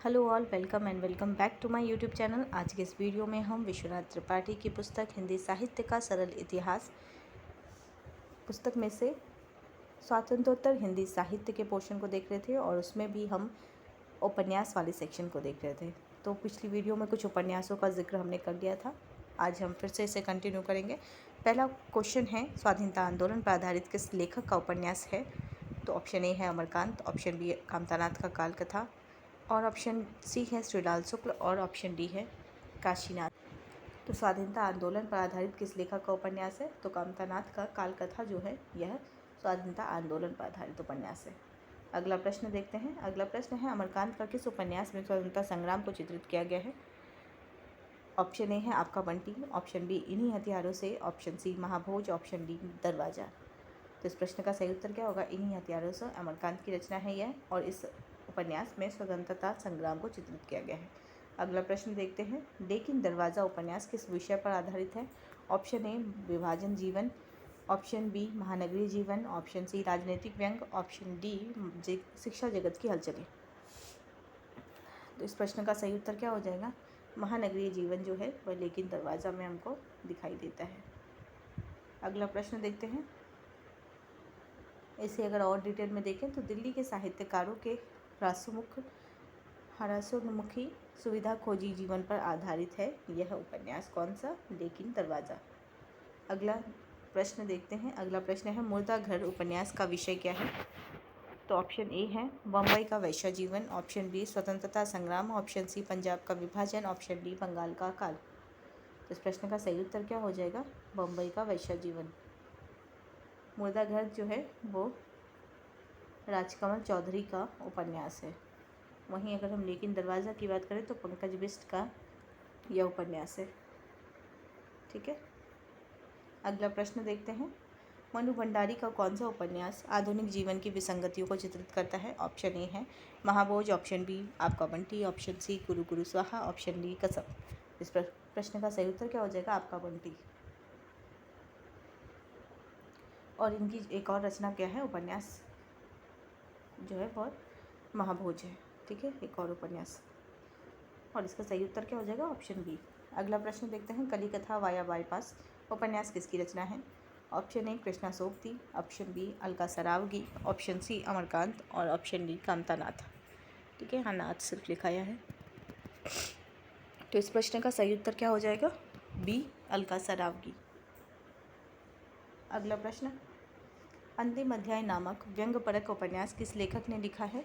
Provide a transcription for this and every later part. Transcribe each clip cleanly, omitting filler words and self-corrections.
Hello all, welcome and welcome back to my YouTube channel. आज के इस video में हम विश्वनाथ त्रिपाठी की पुस्तक हिंदी साहित्य का सरल इतिहास पुस्तक में से स्वातंत्रोत्तर हिंदी साहित्य के पोर्शन को देख रहे थे और उसमें भी हम उपन्यास वाले सेक्शन को देख रहे थे। तो पिछली वीडियो में कुछ उपन्यासों का जिक्र हमने कर लिया था, आज हम फिर से इसे कंटिन्यू करेंगे। पहला क्वेश्चन है, स्वाधीनता आंदोलन पर आधारित किस लेखक का उपन्यास है? तो ऑप्शन ए है अमरकांत, ऑप्शन बी कामतानाथ का काल कथा, और ऑप्शन सी है श्रीलाल शुक्ल, और ऑप्शन डी है काशीनाथ। तो स्वाधीनता आंदोलन पर आधारित किस लेखक का उपन्यास है? तो कामतानाथ का काल कथा जो है यह स्वाधीनता आंदोलन पर आधारित उपन्यास है। अगला प्रश्न देखते हैं। अगला प्रश्न है, अमरकांत का किस उपन्यास में स्वतंत्रता संग्राम को चित्रित किया गया है? ऑप्शन ए है आपका बंटी, ऑप्शन बी इन्हीं हथियारों से, ऑप्शन सी महाभोज, ऑप्शन डी दरवाजा। तो इस प्रश्न का सही उत्तर क्या होगा? इन्हीं हथियारों से अमरकांत की रचना है यह, और इस उपन्यास में स्वतंत्रता संग्राम को चित्रित किया गया है। अगला प्रश्न देखते हैं, लेकिन दरवाज़ा उपन्यास किस विषय पर आधारित है? ऑप्शन ए विभाजन जीवन, ऑप्शन बी महानगरीय जीवन, ऑप्शन सी राजनीतिक व्यंग, ऑप्शन डी शिक्षा जगत की हलचलें। तो इस प्रश्न का सही उत्तर क्या हो जाएगा? महानगरीय जीवन जो है वह लेकिन दरवाज़ा में हमको दिखाई देता है। अगला प्रश्न देखते हैं। इसे अगर और डिटेल में देखें तो दिल्ली के साहित्यकारों के ह्रासोन्मुखी सुविधा खोजी जीवन पर आधारित है यह उपन्यास। कौन सा? लेकिन दरवाज़ा। अगला प्रश्न देखते हैं। अगला प्रश्न है, मुर्दा घर उपन्यास का विषय क्या है? तो ऑप्शन ए है बम्बई का वैश्य जीवन, ऑप्शन बी स्वतंत्रता संग्राम, ऑप्शन सी पंजाब का विभाजन, ऑप्शन डी बंगाल का अकाल। तो इस प्रश्न का सही उत्तर क्या हो जाएगा? बम्बई का वैश्य जीवन। मुर्दा घर जो है वो राजकमल चौधरी का उपन्यास है। वहीं अगर हम लेकिन दरवाज़ा की बात करें तो पंकज बिष्ट का यह उपन्यास है। ठीक है। अगला प्रश्न देखते हैं, मनु भंडारी का कौन सा उपन्यास आधुनिक जीवन की विसंगतियों को चित्रित करता है? ऑप्शन ए है महाभोज, ऑप्शन बी आपका बंटी, ऑप्शन सी गुरु गुरु स्वाहा, ऑप्शन डी कसम। इस प्रश्न का सही उत्तर क्या हो जाएगा? आपका बंटी। और इनकी एक और रचना क्या है? उपन्यास जो है वह महाभोज है। ठीक है, एक और उपन्यास, और इसका सही उत्तर क्या हो जाएगा? Option B. अगला प्रश्न देखते हैं, कलिकथा वाया बाईपास उपन्यास किसकी रचना है? Option A Krishna Sobti, option B Alka Saraogi, option C Amarkant, और ऑप्शन डी कामतानाथ। ठीक है, हाँ नाथ सिर्फ लिखाया है। तो इस प्रश्न का सही उत्तर क्या हो जाएगा? बी अलका सरावगी। अगला प्रश्न, अंतिम अध्याय नामक व्यंग्यपरक उपन्यास किस लेखक ने लिखा है?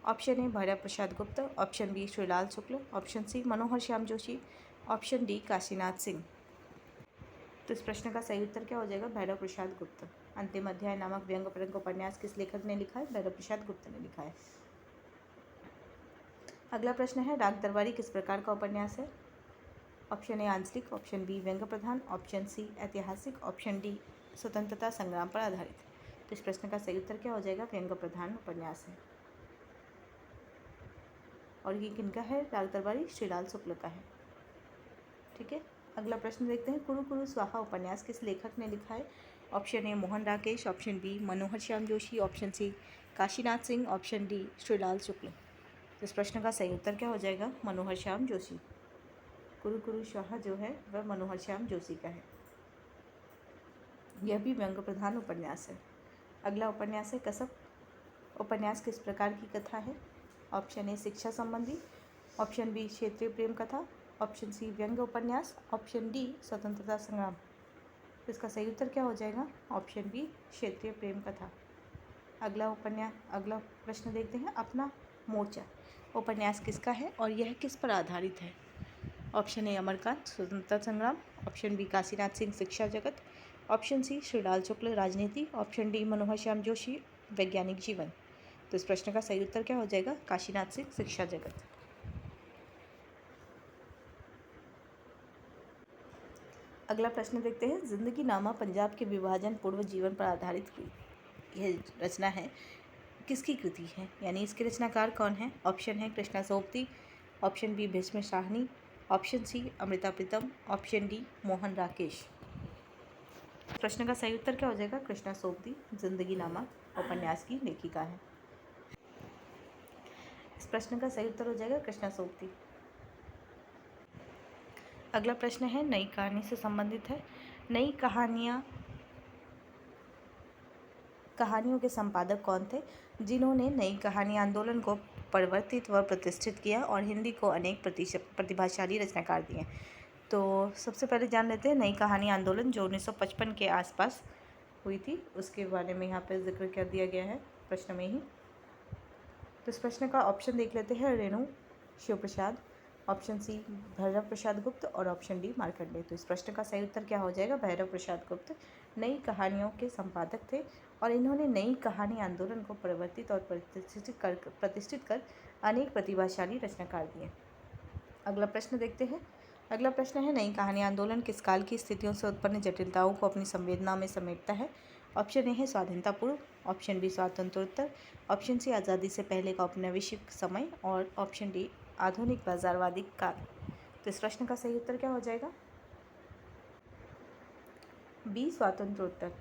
ऑप्शन ए भैरव प्रसाद गुप्त, ऑप्शन बी श्रीलाल शुक्ल, ऑप्शन सी मनोहर श्याम जोशी, ऑप्शन डी काशीनाथ सिंह। तो इस प्रश्न का सही उत्तर क्या हो जाएगा? भैरव प्रसाद गुप्त। अंतिम अध्याय नामक व्यंग्यपरक उपन्यास किस लेखक ने लिखा है? भैरव प्रसाद गुप्त ने लिखा है। अगला प्रश्न है, राग दरबारी किस प्रकार का उपन्यास है? ऑप्शन ए आंचलिक, ऑप्शन बी व्यंग्य प्रधान, ऑप्शन सी ऐतिहासिक, ऑप्शन डी स्वतंत्रता संग्राम पर आधारित। तो इस प्रश्न का सही उत्तर क्या हो जाएगा? व्यंग्य प्रधान उपन्यास है। और ये किनका है? राग दरबारी श्रीलाल शुक्ल का है। ठीक है। अगला प्रश्न देखते हैं, कुरु कुरु स्वाहा उपन्यास किस लेखक ने लिखा है? Option A Mohan Rakesh, option B Manohar Shyam Joshi, option C Kashinath Singh, option D Shrilal Shukla. तो इस प्रश्न का सही उत्तर क्या हो जाएगा? मनोहर श्याम जोशी। कुरु कुरु स्वाहा जो है वह मनोहर श्याम जोशी का है। यह भी व्यंग्य प्रधान उपन्यास है। अगला उपन्यास है कसब उपन्यास किस प्रकार की कथा है? ऑप्शन ए शिक्षा संबंधी, ऑप्शन बी क्षेत्रीय प्रेम कथा, ऑप्शन सी व्यंग्य उपन्यास, ऑप्शन डी स्वतंत्रता संग्राम। तो इसका सही उत्तर क्या हो जाएगा? ऑप्शन बी क्षेत्रीय प्रेम कथा। अगला प्रश्न देखते हैं, अपना मोर्चा उपन्यास किसका है और यह किस पर आधारित है? ऑप्शन ए अमरकांत स्वतंत्रता संग्राम, ऑप्शन बी काशीनाथ सिंह शिक्षा जगत, ऑप्शन सी श्रीलाल शुक्ल राजनीति, ऑप्शन डी मनोहर श्याम जोशी वैज्ञानिक जीवन। तो इस प्रश्न का सही उत्तर क्या हो जाएगा? काशीनाथ सिंह शिक्षा जगत। अगला प्रश्न देखते हैं, जिंदगी नामा पंजाब के विभाजन पूर्व जीवन पर आधारित यह रचना है किसकी कृति है? यानी इसके रचनाकार कौन है? ऑप्शन है Krishna Sobti, option B Bhisham Sahni, option C Amrita Pritam, option D Mohan Rakesh. प्रश्न का सही उत्तर क्या हो जाएगा? कृष्णा सोबती जिंदगी नामा उपन्यास की लेखिका है। इस प्रश्न का सही उत्तर हो जाएगा कृष्णा सोबती। अगला प्रश्न है नई कहानी से संबंधित है। नई कहानियों के संपादक कौन थे जिन्होंने नई कहानी आंदोलन को परिवर्तित व प्रतिष्ठित किया और हिंदी को अनेक प्रतिभाशाली रचनाकार दिए। तो सबसे पहले जान लेते हैं नई कहानी आंदोलन जो 1955 के आसपास हुई थी, उसके बारे में यहाँ पे जिक्र कर दिया गया है प्रश्न में ही। तो इस प्रश्न का ऑप्शन देख लेते हैं, रेणु शिव प्रसाद, ऑप्शन सी भैरव प्रसाद गुप्त और ऑप्शन डी मार्कंडेय। तो इस प्रश्न का सही उत्तर क्या हो जाएगा, भैरव प्रसाद गुप्त नई कहानियों के संपादक थे और इन्होंने नई कहानी आंदोलन को परिवर्तित और प्रतिष्ठित कर अनेक प्रतिभाशाली रचनाकार दिए। अगला प्रश्न देखते हैं। अगला प्रश्न है नई कहानी आंदोलन किस काल की स्थितियों से उत्पन्न जटिलताओं को अपनी संवेदना में समेटता है। ऑप्शन ए है स्वाधीनता पूर्व, ऑप्शन बी स्वातंत्रोत्तर, ऑप्शन सी आज़ादी से पहले का औपनिवेशिक समय और ऑप्शन डी आधुनिक बाजारवादी काल। तो इस प्रश्न का सही उत्तर क्या हो जाएगा, बी स्वातंत्रोत्तर।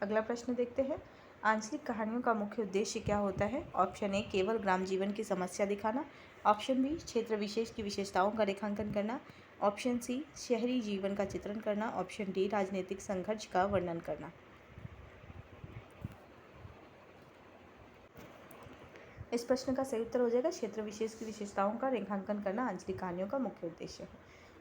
अगला प्रश्न देखते हैं। आंचलिक कहानियों का मुख्य उद्देश्य क्या होता है। ऑप्शन ए केवल ग्राम जीवन की समस्या दिखाना, ऑप्शन बी क्षेत्र विशेष की विशेषताओं का रेखांकन करना, ऑप्शन सी शहरी जीवन का चित्रण करना, ऑप्शन डी राजनीतिक संघर्ष का वर्णन करना। इस प्रश्न का सही उत्तर हो जाएगा क्षेत्र विशेष की विशेषताओं का रेखांकन करना आंचलिक कहानियों का मुख्य उद्देश्य है।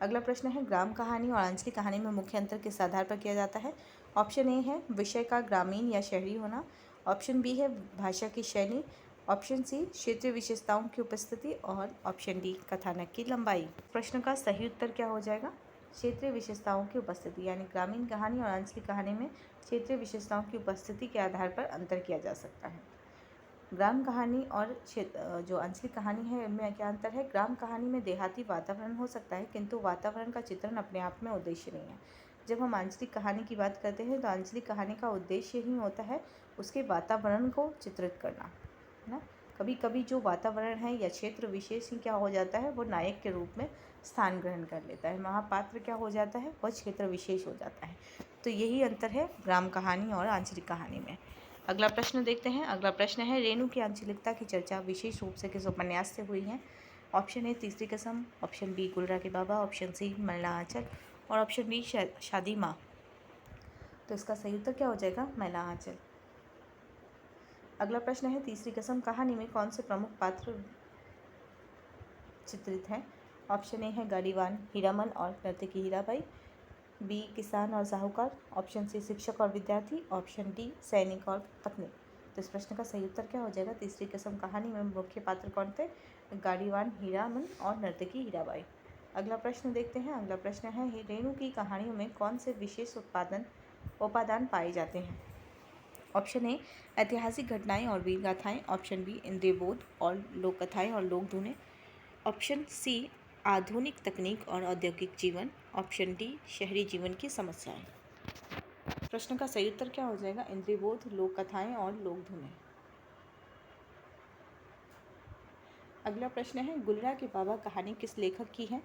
अगला प्रश्न है ग्राम कहानी और आंचलिक कहानी में मुख्य अंतर किस आधार पर किया जाता है। ऑप्शन ए है विषय का ग्रामीण या शहरी होना, ऑप्शन बी है भाषा की शैली, ऑप्शन सी क्षेत्रीय विशेषताओं की उपस्थिति और ऑप्शन डी कथानक की लंबाई। प्रश्न का सही उत्तर क्या हो जाएगा, क्षेत्रीय विशेषताओं की उपस्थिति, यानी ग्रामीण कहानी और आंचलिक कहानी में क्षेत्रीय विशेषताओं की उपस्थिति के आधार पर अंतर किया जा सकता है। ग्राम कहानी और जो आंचलिक कहानी है इनमें क्या अंतर है। ग्राम कहानी में देहाती वातावरण हो सकता है किंतु वातावरण का चित्रण अपने आप में उद्देश्य नहीं है। जब हम आंचलिक कहानी की बात करते हैं तो आंचलिक कहानी का उद्देश्य ही होता है उसके वातावरण को चित्रित करना, है ना। कभी कभी जो वातावरण है या क्षेत्र विशेष ही क्या हो जाता है, वो नायक के रूप में स्थान ग्रहण कर लेता है, महापात्र क्या हो जाता है, वह क्षेत्र विशेष हो जाता है। तो यही अंतर है ग्राम कहानी और आंचलिक कहानी में। अगला प्रश्न देखते हैं। अगला प्रश्न है रेणु की आंचलिकता की चर्चा विशेष रूप से किस उपन्यास से हुई है। ऑप्शन ए तीसरी कसम, ऑप्शन बी गुलरा के बाबा, ऑप्शन सी मैला आंचल और ऑप्शन डी शादी माँ। तो इसका सही उत्तर क्या हो जाएगा, मैला आंचल। अगला प्रश्न है तीसरी कसम कहानी में कौन से प्रमुख पात्र चित्रित हैं। ऑप्शन ए है गाड़ीवान हीरामन और नर्तकी हीराबाई, बी किसान और साहूकार, ऑप्शन सी शिक्षक और विद्यार्थी, ऑप्शन डी सैनिक और पत्नी। तो इस प्रश्न का सही उत्तर क्या हो जाएगा, तीसरी कसम कहानी में मुख्य पात्र कौन थे, गाड़ीवान हीरामन और नर्तकी हीराबाई। अगला प्रश्न देखते हैं। अगला प्रश्न है रेणु की कहानियों में कौन से विशेष उपादान पाए जाते हैं। ऑप्शन ए ऐतिहासिक घटनाएं और वीर गाथाएं, ऑप्शन बी इंद्रियबोध और लोक कथाएं और लोक धुनें, ऑप्शन सी आधुनिक तकनीक और औद्योगिक जीवन, ऑप्शन डी शहरी जीवन की समस्याएं। प्रश्न का सही उत्तर क्या हो जाएगा, इंद्रियबोध, लोक कथाएं और लोक धुनें। अगला प्रश्न है गुलरा के बाबा कहानी किस लेखक की है।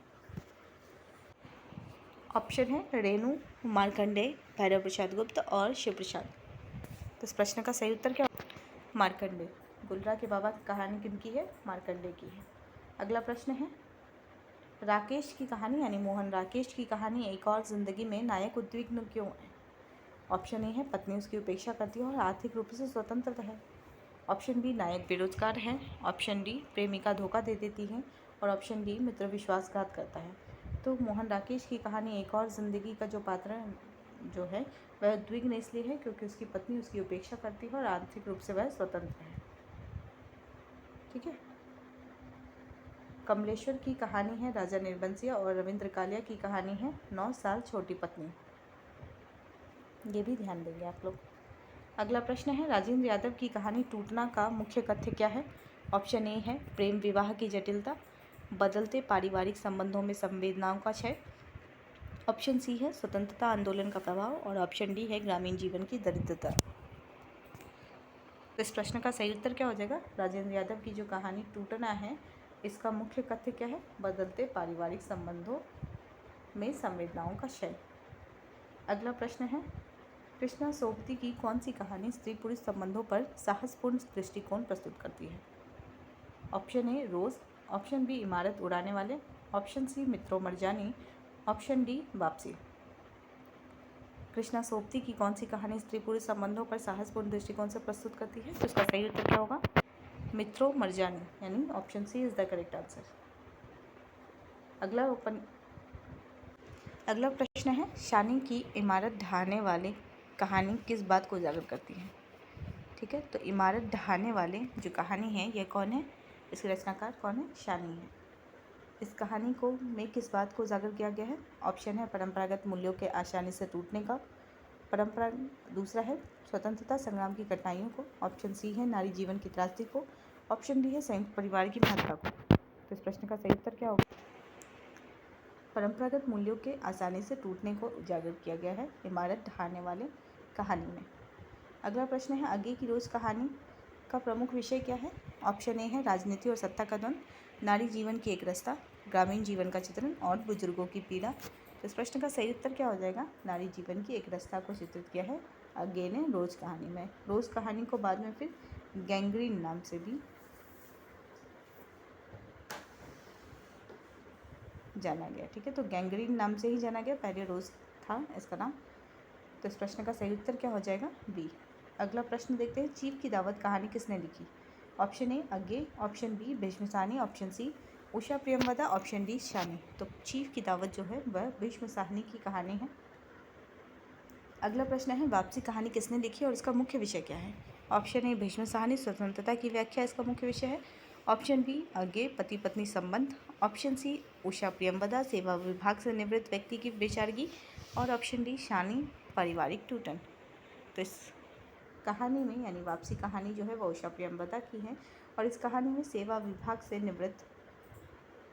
ऑप्शन है रेणु, मार्कंडेय, भैरव प्रसाद गुप्त और शिव प्रसाद। तो इस प्रश्न का सही उत्तर क्या, मार्कंडेय। गुलरा के बाबा की कहानी किनकी है, मार्कंडेय की है। अगला प्रश्न है राकेश की कहानी यानी मोहन राकेश की कहानी एक और जिंदगी में नायक उद्विग्न क्यों है। ऑप्शन ए है पत्नी उसकी उपेक्षा करती है और आर्थिक रूप से स्वतंत्र है, ऑप्शन बी नायक बेरोजगार है, ऑप्शन डी प्रेमिका धोखा दे देती है और ऑप्शन डी मित्र विश्वासघात करता है। तो मोहन राकेश की कहानी एक और जिंदगी का जो पात्र जो है वह उद्विग्न इसलिए है क्योंकि उसकी पत्नी उसकी उपेक्षा करती है और आर्थिक रूप से वह स्वतंत्र है। ठीक है। कमलेश्वर की कहानी है राजा निर्बंसिया और रविंद्र कालिया की कहानी है 9 साल छोटी पत्नी। ये भी ध्यान देंगे आप लोग। अगला प्रश्न है राजेंद्र यादव की कहानी टूटना का मुख्य कथ्य क्या है। ऑप्शन ए है प्रेम विवाह की जटिलता, बदलते पारिवारिक संबंधों में संवेदनाओं का क्षय, ऑप्शन सी है स्वतंत्रता आंदोलन का प्रभाव और ऑप्शन डी है ग्रामीण जीवन की दरिद्रता। तो इस प्रश्न का सही उत्तर क्या हो जाएगा, राजेंद्र यादव की जो कहानी टूटना है इसका मुख्य कथ्य क्या है, बदलते पारिवारिक संबंधों में संवेदनाओं का क्षय। अगला प्रश्न है कृष्णा सोबती की कौन सी कहानी स्त्री पुरुष संबंधों पर साहसपूर्ण दृष्टिकोण प्रस्तुत करती है। Option A Roz, option B इमारत उड़ाने वाले, ऑप्शन सी मित्रों मरजानी, ऑप्शन डी वापसी। कृष्णा सोबती की कौन सी कहानी स्त्री पुरुष संबंधों पर साहसपूर्ण दृष्टिकोण से प्रस्तुत करती है? तो इसका सही उत्तर क्या होगा? मित्रों मरजानी, यानी option C is the correct answer. अगला प्रश्न है, शानी की इमारत ढहाने वाले कहानी किस बात को उजागर करती है? ठीक है, तो इमारत ढहाने वाले जो कहानी है यह कौन है? इसके रचनाकार कौन है? शानी है। इस कहानी को में किस बात को उजागर किया गया है? ऑप्शन है परंपरागत मूल्यों के आसानी से टूटने का, दूसरा है स्वतंत्रता संग्राम की कठिनाइयों को, ऑप्शन सी है नारी जीवन की त्रासदी को, ऑप्शन डी है संयुक्त परिवार की महत्ता को। तो इस प्रश्न का सही उत्तर क्या होगा? परंपरागत मूल्यों के आसानी से टूटने को उजागर किया गया है इमारत ढहाने वाले कहानी में। अगला प्रश्न है, आगे की रोज कहानी का प्रमुख विषय क्या है? ऑप्शन ए है राजनीति और सत्ता का द्वंद, नारी जीवन की एक रास्ता, ग्रामीण जीवन का चित्रण और बुजुर्गों की पीड़ा। तो इस प्रश्न का सही उत्तर क्या हो जाएगा? नारी जीवन की एक रास्ता को चित्रित किया है आगे ने रोज कहानी में। रोज कहानी को बाद में फिर गैंग्रीन नाम से भी जाना गया। ठीक है, तो गैंग्रीन नाम से ही जाना गया, पहले रोज था इसका नाम। तो इस प्रश्न का सही उत्तर क्या हो जाएगा? बी। अगला प्रश्न देखते हैं, चीफ की दावत कहानी किसने लिखी? Option A Agyeya, option B Bhisham Sahni, option C Usha Priyamvada, option D Shani. तो चीफ की दावत जो है वह भीष्म साहनी की कहानी है। अगला प्रश्न है, वापसी कहानी किसने लिखी और इसका मुख्य विषय क्या है? ऑप्शन ए भीष्म साहनी स्वतंत्रता की व्याख्या इसका मुख्य विषय है, ऑप्शन बी अज्ञे पति पत्नी संबंध, ऑप्शन सी उषा प्रियमवदा सेवा विभाग से निवृत्त व्यक्ति की बेचारगी, और ऑप्शन डी शानी पारिवारिक टूटन। तो इस कहानी में यानी वापसी कहानी जो है वह उषा प्रियमवदा की है और इस कहानी में सेवा विभाग से निवृत्त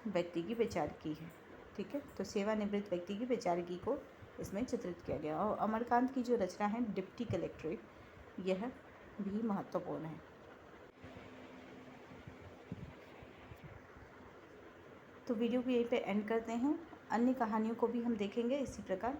व्यक्ति की बेचारगी है। ठीक है, तो सेवानिवृत्त व्यक्ति की बेचारगी को इसमें चित्रित किया गया। और अमरकांत की जो रचना है डिप्टी कलेक्ट्रेट, यह भी महत्वपूर्ण है। तो वीडियो को यहीं पे एंड करते हैं, अन्य कहानियों को भी हम देखेंगे इसी प्रकार।